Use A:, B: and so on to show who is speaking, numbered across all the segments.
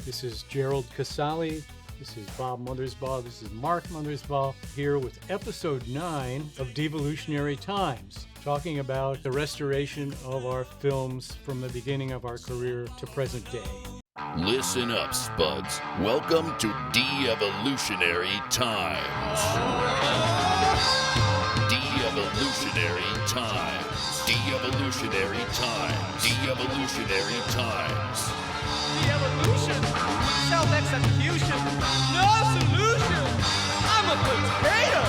A: This is Gerald Casali. This is Bob Mothersbaugh. This is Mark Mothersbaugh here with episode 9 of Devolutionary Times, talking about the restoration of our films from the beginning of our career to present day.
B: Listen up, Spuds. Welcome to Devolutionary Times. Devolutionary Times. Devolutionary Times. Devolutionary Times.
C: Devolution, self-execution, no solution. I'm a potato.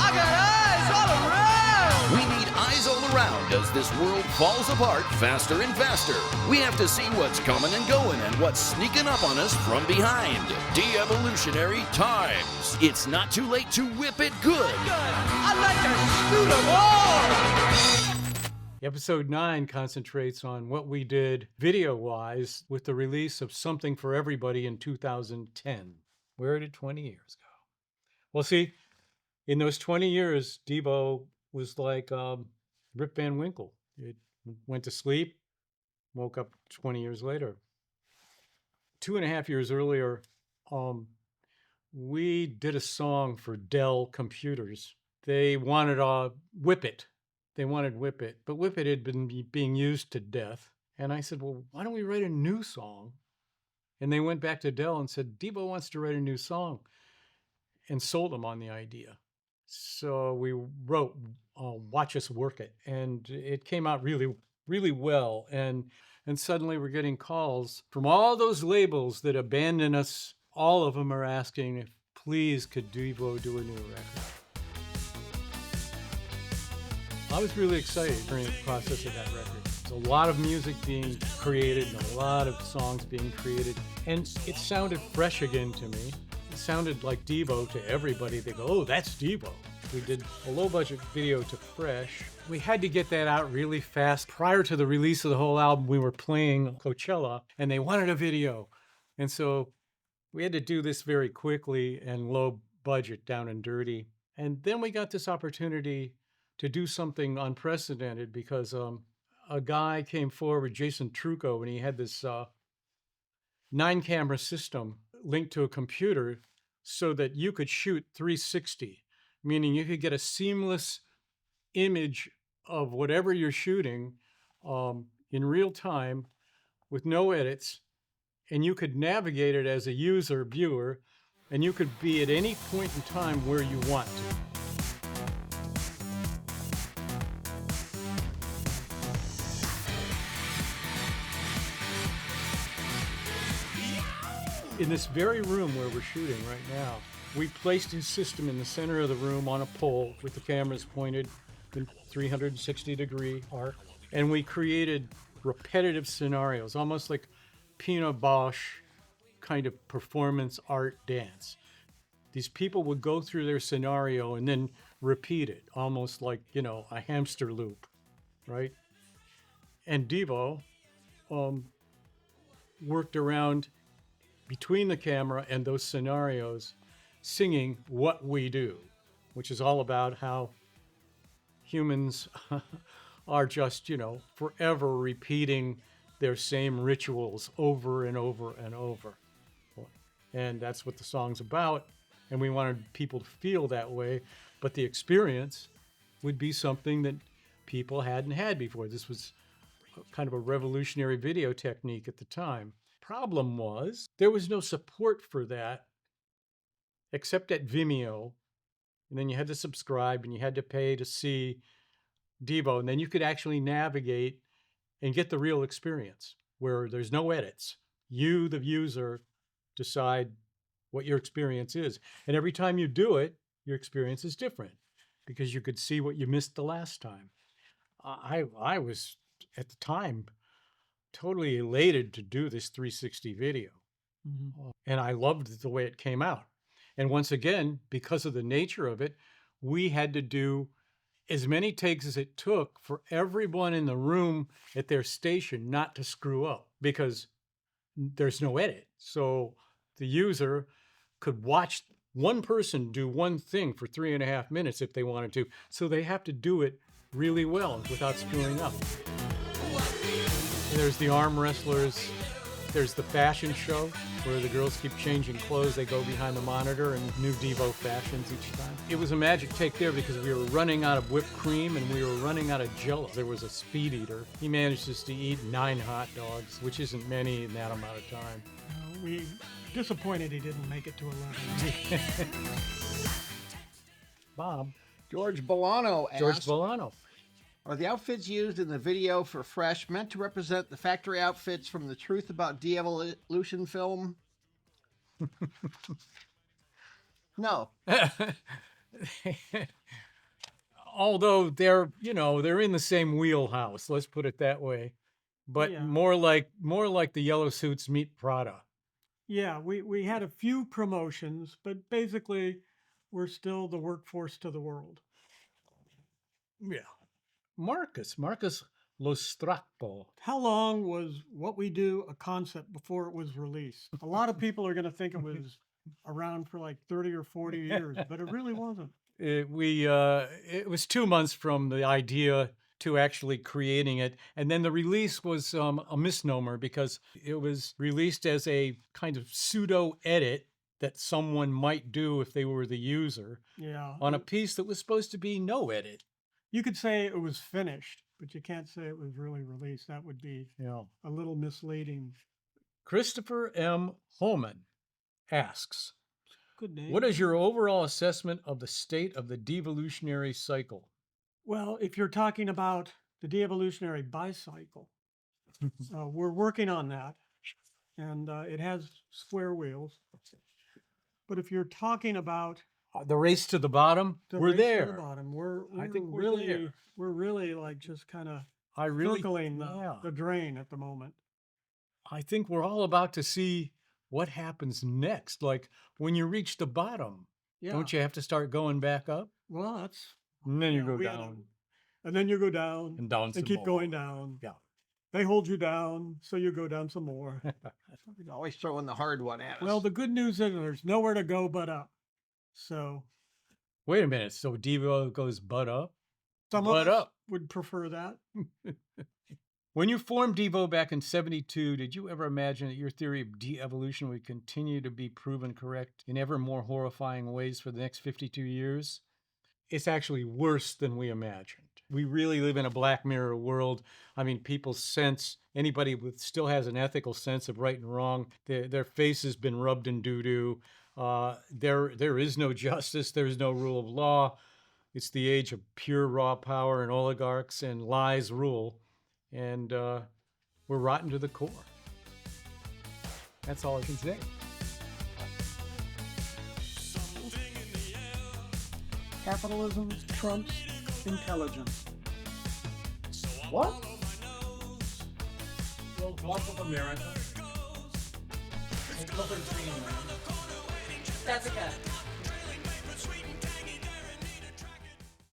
C: I got eyes all around.
B: We need eyes all around as this world falls apart faster and faster. We have to see what's coming and going and what's sneaking up on us from behind. Devolutionary Times. It's not too late to whip it good.
C: I like to shoot 'em all.
A: Episode 9 concentrates on what we did video-wise with the release of Something for Everybody in 2010. Where did 20 years go? Well, see, in those 20 years, DEVO was like Rip Van Winkle. It went to sleep, woke up 20 years later. 2.5 years earlier, we did a song for Dell Computers. They wanted Whip It. They wanted Whip It, but Whip It had been being used to death. And I said, well, why don't we write a new song? And they went back to Dell and said, DEVO wants to write a new song, and sold them on the idea. So we wrote Watch Us Work It, and it came out really, really well. And suddenly we're getting calls from all those labels that abandoned us. All of them are asking if please could DEVO do a new record. I was really excited during the process of that record. There's a lot of music being created and a lot of songs being created, and it sounded fresh again to me. It sounded like DEVO to everybody. They go, oh, that's DEVO. We did a low-budget video to Fresh. We had to get that out really fast. Prior to the release of the whole album, we were playing Coachella, and they wanted a video. And so we had to do this very quickly and low budget, down and dirty. And then we got this opportunity to do something unprecedented because a guy came forward, Jason Trucco, and he had this 9-camera system linked to a computer so that you could shoot 360, meaning you could get a seamless image of whatever you're shooting in real time with no edits, and you could navigate it as a user viewer, and you could be at any point in time where you want to. In this very room where we're shooting right now, we placed his system in the center of the room on a pole with the cameras pointed in 360-degree arc, and we created repetitive scenarios, almost like Pina Bausch kind of performance art dance. These people would go through their scenario and then repeat it, almost like, a hamster loop, right? And DEVO worked around between the camera and those scenarios, singing What We Do, which is all about how humans are just, forever repeating their same rituals over and over and over. And that's what the song's about. And we wanted people to feel that way, but the experience would be something that people hadn't had before. This was kind of a revolutionary video technique at the time. Problem was there was no support for that except at Vimeo, and then you had to subscribe and you had to pay to see DEVO, and then you could actually navigate and get the real experience where there's no edits. You, the user, decide what your experience is, and every time you do it, your experience is different because you could see what you missed the last time. I was at the time totally elated to do this 360 video. Mm-hmm. And I loved the way it came out. And once again, because of the nature of it, we had to do as many takes as it took for everyone in the room at their station not to screw up because there's no edit. So the user could watch one person do one thing for 3.5 minutes if they wanted to. So they have to do it really well without screwing up. There's the arm wrestlers There's the fashion show where the girls keep changing clothes. They go behind the monitor and new DEVO fashions each time. It was a magic take there because we were running out of whipped cream and we were running out of Jell-O. There was a speed eater. He manages to eat 9 hot dogs, which isn't many in that amount of time.
D: We disappointed he didn't make it to 11.
A: Bob.
E: George Bolano asked,
A: George Bolano.
E: are the outfits used in the video for Fresh meant to represent the factory outfits from the Truth About De-Evolution film? No.
A: Although they're in the same wheelhouse, let's put it that way. But
D: Yeah.
A: more like the yellow suits meet Prada.
D: Yeah, we had a few promotions, but basically we're still the workforce to the world.
A: Yeah. Marcus Lostrato.
D: How long was What We Do a concept before it was released? A lot of people are going to think it was around for like 30 or 40 years, but it really wasn't.
A: It was 2 months from the idea to actually creating it. And then the release was a misnomer because it was released as a kind of pseudo edit that someone might do if they were the user
D: Yeah.
A: on a piece that was supposed to be no edit.
D: You could say it was finished, but you can't say it was really released. That would be a little misleading.
A: Christopher M. Holman asks,
D: Good name.
A: what is your overall assessment of the state of the devolutionary cycle?
D: Well, if you're talking about the de-evolutionary bicycle, we're working on that, and it has square wheels. But if you're talking about
A: The race to the bottom,
D: the
A: we're
D: race to
A: there.
D: the bottom, we're
A: think we're
D: really
A: there.
D: we're really like just kind of
A: I really,
D: circling
A: yeah.
D: the drain at the moment.
A: I think we're all about to see what happens next. Like when you reach the bottom,
D: Yeah.
A: don't you have to start going back up?
D: Well, that's
A: And then you
D: yeah,
A: go
D: we had
A: down
D: and then you go down
A: and down some
D: and keep
A: more.
D: going down.
A: Yeah.
D: They hold you down, so you go down some more.
E: He's always throwing the hard one at us.
D: Well, the good news is there's nowhere to go but up. So
A: Wait a minute. So DEVO goes butt up?
D: some
A: Butt
D: of us
A: up.
D: would prefer that.
A: When you formed DEVO back in '72, did you ever imagine that your theory of de-evolution would continue to be proven correct in ever more horrifying ways for the next 52 years? It's actually worse than we imagined. We really live in a Black Mirror world. I mean, people sense, anybody with still has an ethical sense of right and wrong, their face has been rubbed in doo-doo. There is no justice. There's no rule of law. It's the age of pure raw power and oligarchs and lies rule. And we're rotten to the core. That's all I can say.
D: Capitalism trumps intelligence.
A: What? Well, Gulf of America. That's a cat.